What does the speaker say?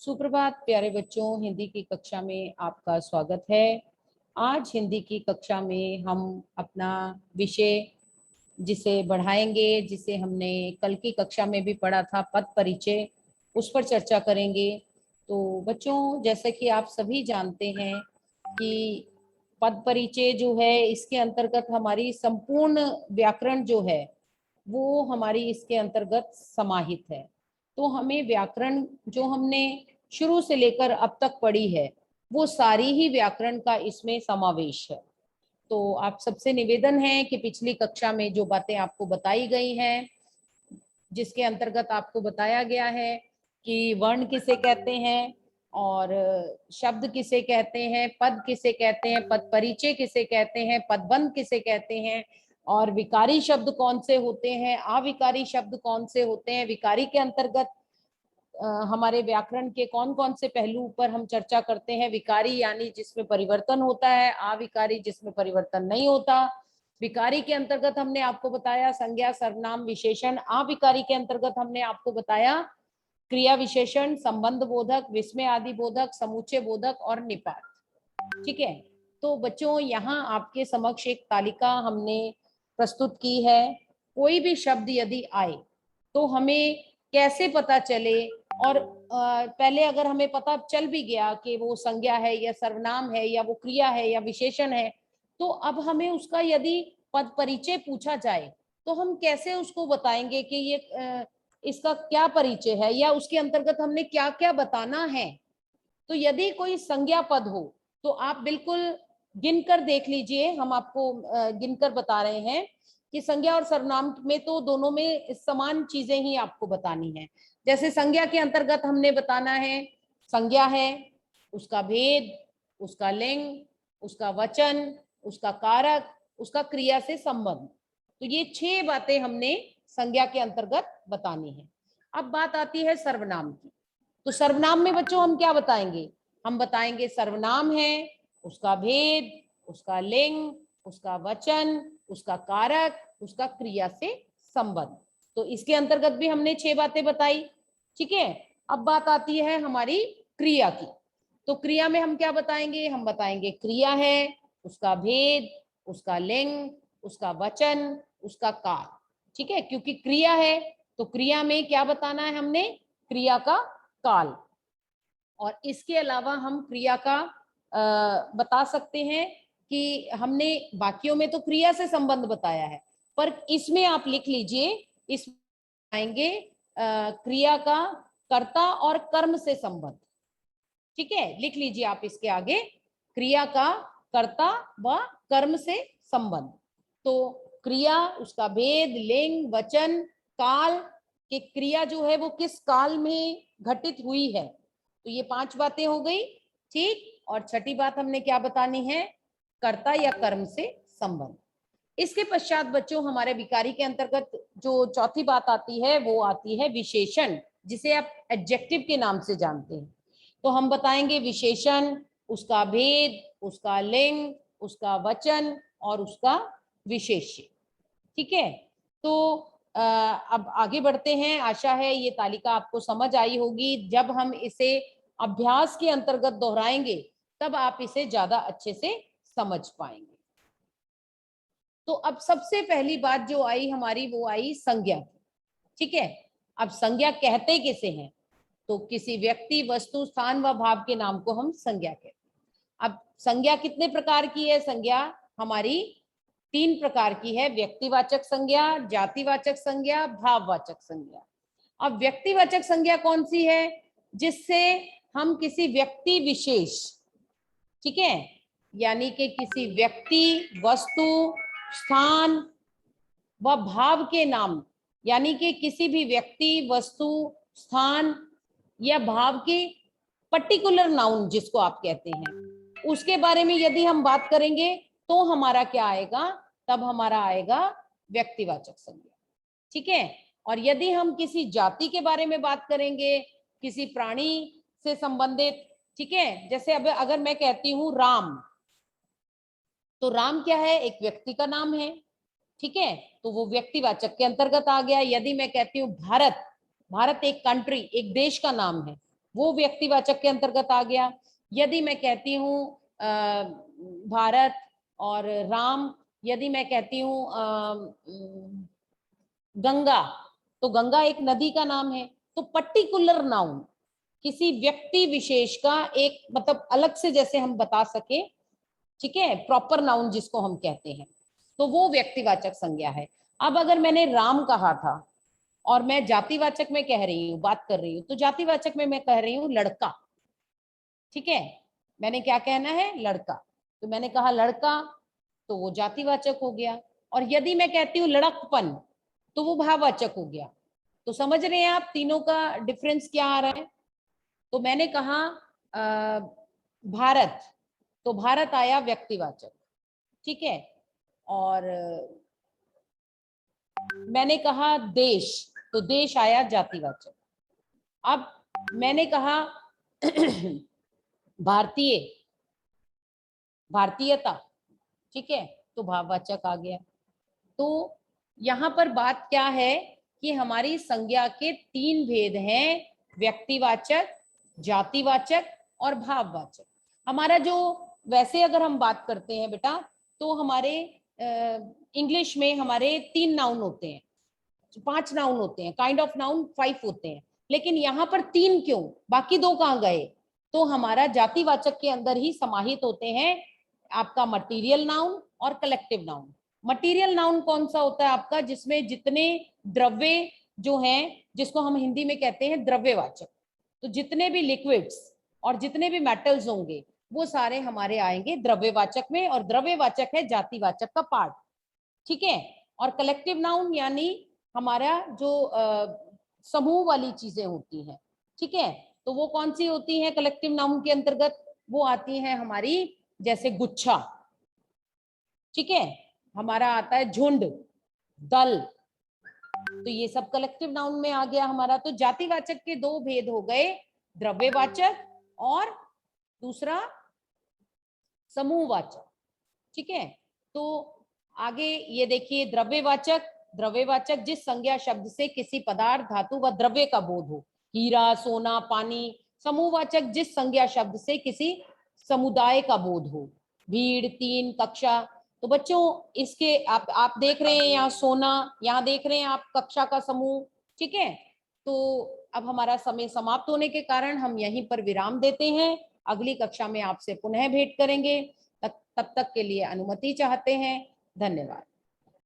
सुप्रभात प्यारे बच्चों, हिंदी की कक्षा में आपका स्वागत है। आज हिंदी की कक्षा में हम अपना विषय जिसे बढ़ाएंगे, जिसे हमने कल की कक्षा में भी पढ़ा था, पद परिचय, उस पर चर्चा करेंगे। तो बच्चों, जैसे कि आप सभी जानते हैं कि पद परिचय जो है, इसके अंतर्गत हमारी संपूर्ण व्याकरण जो है वो हमारी इसके अंतर्गत समाहित है। तो हमें व्याकरण जो हमने शुरू से लेकर अब तक पढ़ी है वो सारी ही व्याकरण का इसमें समावेश है। तो आप सबसे निवेदन है कि पिछली कक्षा में जो बातें आपको बताई गई हैं, जिसके अंतर्गत आपको बताया गया है कि वर्ण किसे कहते हैं और शब्द किसे कहते हैं, पद किसे कहते हैं, पद परिचय किसे कहते हैं, पदबंध किसे कहते हैं, और विकारी शब्द कौन से होते हैं, अविकारी शब्द कौन से होते हैं, विकारी के अंतर्गत हमारे व्याकरण के कौन कौन से पहलू पर हम चर्चा करते हैं। विकारी यानी जिसमें परिवर्तन होता है, अविकारी जिसमें परिवर्तन नहीं होता। विकारी के अंतर्गत हमने आपको बताया संज्ञा, सर्वनाम, विशेषण। अविकारी के अंतर्गत हमने आपको बताया क्रिया विशेषण, संबंध बोधक, विस्मय आदि बोधक, समुच्चय बोधक और निपात। ठीक है। तो बच्चों, यहाँ आपके समक्ष एक तालिका हमने प्रस्तुत की है। कोई भी शब्द यदि आए तो हमें कैसे पता चले, और पहले अगर हमें पता चल भी गया कि वो संज्ञा है या सर्वनाम है या वो क्रिया है या विशेषण है, तो अब हमें उसका यदि पद परिचय पूछा जाए तो हम कैसे उसको बताएंगे कि ये इसका क्या परिचय है या उसके अंतर्गत हमने क्या क्या बताना है। तो यदि कोई संज्ञा पद हो तो आप बिल्कुल गिनकर देख लीजिए, हम आपको गिनकर बता रहे हैं कि संज्ञा और सर्वनाम में तो दोनों में समान चीजें ही आपको बतानी है। जैसे संज्ञा के अंतर्गत हमने बताना है, संज्ञा है, उसका भेद, उसका लिंग, उसका वचन, उसका कारक, उसका क्रिया से संबंध। तो ये 6 बातें हमने संज्ञा के अंतर्गत बतानी है। अब बात आती है सर्वनाम की। तो सर्वनाम में बच्चों हम क्या बताएंगे? हम बताएंगे सर्वनाम है, उसका भेद, उसका लिंग, उसका वचन, उसका कारक, उसका क्रिया से संबंध। तो इसके अंतर्गत भी हमने 6 बातें बताई। ठीक है। अब बात आती है हमारी क्रिया की। तो क्रिया में हम क्या बताएंगे? हम बताएंगे क्रिया है, उसका भेद, उसका लिंग, उसका वचन, उसका काल। ठीक है, क्योंकि क्रिया है तो क्रिया में क्या बताना है हमने? क्रिया का काल। और इसके अलावा हम क्रिया का बता सकते हैं कि हमने बाकियों में तो क्रिया से संबंध बताया है, पर इसमें आप लिख लीजिए, इसमें आएंगे क्रिया का कर्ता और कर्म से संबंध। ठीक है, लिख लीजिए आप इसके आगे, क्रिया का कर्ता व कर्म से संबंध। तो क्रिया, उसका भेद, लिंग, वचन, काल, कि क्रिया जो है वो किस काल में घटित हुई है। तो ये 5 बातें हो गई। ठीक। और छठी बात हमने क्या बतानी है? कर्ता या कर्म से संबंध। इसके पश्चात बच्चों हमारे विकारी के अंतर्गत जो चौथी बात आती है वो आती है विशेषण, जिसे आप एडजेक्टिव के नाम से जानते हैं। तो हम बताएंगे विशेषण, उसका भेद, उसका लिंग, उसका वचन और उसका विशेष्य। ठीक है। तो अब आगे बढ़ते हैं। आशा है ये तालिका आपको समझ आई होगी। जब हम इसे अभ्यास के अंतर्गत दोहराएंगे तब आप इसे ज्यादा अच्छे से समझ पाएंगे। तो अब सबसे पहली बात जो आई हमारी वो आई संज्ञा की। ठीक है। अब संज्ञा कहते किसे हैं? तो किसी व्यक्ति, वस्तु, स्थान व भाव के नाम को हम संज्ञा कहते हैं। अब संज्ञा कितने प्रकार की है? संज्ञा हमारी 3 प्रकार की है। व्यक्तिवाचक संज्ञा, जातिवाचक संज्ञा, भाववाचक संज्ञा। अब व्यक्तिवाचक संज्ञा कौन सी है? जिससे हम किसी व्यक्ति विशेष, ठीक है, यानी कि किसी व्यक्ति, वस्तु, स्थान व भाव के नाम, यानी कि किसी भी व्यक्ति, वस्तु, स्थान या भाव के पर्टिकुलर नाउन जिसको आप कहते हैं, उसके बारे में यदि हम बात करेंगे तो हमारा क्या आएगा? तब हमारा आएगा व्यक्तिवाचक संज्ञा। ठीक है। और यदि हम किसी जाति के बारे में बात करेंगे, किसी प्राणी से संबंधित, ठीक है, जैसे अब अगर मैं कहती हूं राम, तो राम क्या है? एक व्यक्ति का नाम है। ठीक है, तो वो व्यक्तिवाचक के अंतर्गत आ गया। यदि मैं कहती हूँ भारत, भारत एक कंट्री, एक देश का नाम है। वो व्यक्तिवाचक के अंतर्गत आ गया। यदि मैं कहती हूँ भारत और राम, यदि मैं कहती हूँ गंगा, तो गंगा एक नदी का नाम है। तो पर्टिकुलर नाउन किसी व्यक्ति विशेष का एक मतलब अलग से जैसे हम बता सके, ठीक है, प्रॉपर नाउन जिसको हम कहते हैं, तो वो व्यक्तिवाचक संज्ञा है। अब अगर मैंने राम कहा था और मैं जातिवाचक में कह रही हूँ, बात कर रही हूँ, तो जातिवाचक में मैं कह रही हूँ लड़का, ठीक है, मैंने क्या कहना है, लड़का, तो मैंने कहा लड़का, तो वो जातिवाचक हो गया। और यदि मैं कहती हूँ लड़कपन, तो वो भाववाचक हो गया। तो समझ रहे हैं आप तीनों का डिफरेंस क्या आ रहा है। तो मैंने कहा भारत, तो भारत आया व्यक्तिवाचक, ठीक है, और मैंने कहा देश, तो देश आया जातिवाचक। अब मैंने कहा भारतीय, भारतीयता, ठीक है, तो भाववाचक आ गया। तो यहाँ पर बात क्या है कि हमारी संज्ञा के तीन भेद हैं, व्यक्तिवाचक, जातिवाचक और भाववाचक। हमारा जो, वैसे अगर हम बात करते हैं बेटा, तो हमारे इंग्लिश में हमारे 3 नाउन होते हैं, 5 नाउन होते हैं, काइंड ऑफ नाउन 5 होते हैं, लेकिन यहाँ पर 3 क्यों, बाकी 2 कहाँ गए। तो हमारा जातिवाचक के अंदर ही समाहित होते हैं आपका मटीरियल नाउन और कलेक्टिव नाउन। मटीरियल नाउन कौन सा होता है आपका, जिसमें जितने द्रव्य जो हैं, जिसको हम हिंदी में कहते हैं द्रव्यवाचक, तो जितने भी लिक्विड्स और जितने भी मेटल्स होंगे वो सारे हमारे आएंगे द्रव्यवाचक में, और द्रव्यवाचक है जातिवाचक का पार्ट, ठीक है। और कलेक्टिव नाउन यानी हमारा जो समूह वाली चीजें होती हैं, ठीक है, तो वो कौन सी होती हैं कलेक्टिव नाउन के अंतर्गत, वो आती हैं हमारी जैसे गुच्छा, ठीक है, हमारा आता है झुंड, दल, तो ये सब कलेक्टिव नाउन में आ गया हमारा। तो जातिवाचक के 2 भेद हो गए, द्रव्यवाचक और दूसरा समूहवाचक, ठीक है। तो आगे ये देखिए, द्रव्यवाचक, द्रव्यवाचक जिस संज्ञा शब्द से किसी पदार्थ, धातु व द्रव्य का बोध हो, हीरा, सोना, पानी। समूहवाचक जिस संज्ञा शब्द से किसी समुदाय का बोध हो, भीड़, तीन, कक्षा। तो बच्चों इसके आप देख रहे हैं यहाँ सोना, यहाँ देख रहे हैं आप कक्षा का समूह, ठीक है। तो अब हमारा समय समाप्त होने के कारण हम यहीं पर विराम देते हैं। अगली कक्षा में आपसे पुनः भेंट करेंगे, तब तक के लिए अनुमति चाहते हैं। धन्यवाद।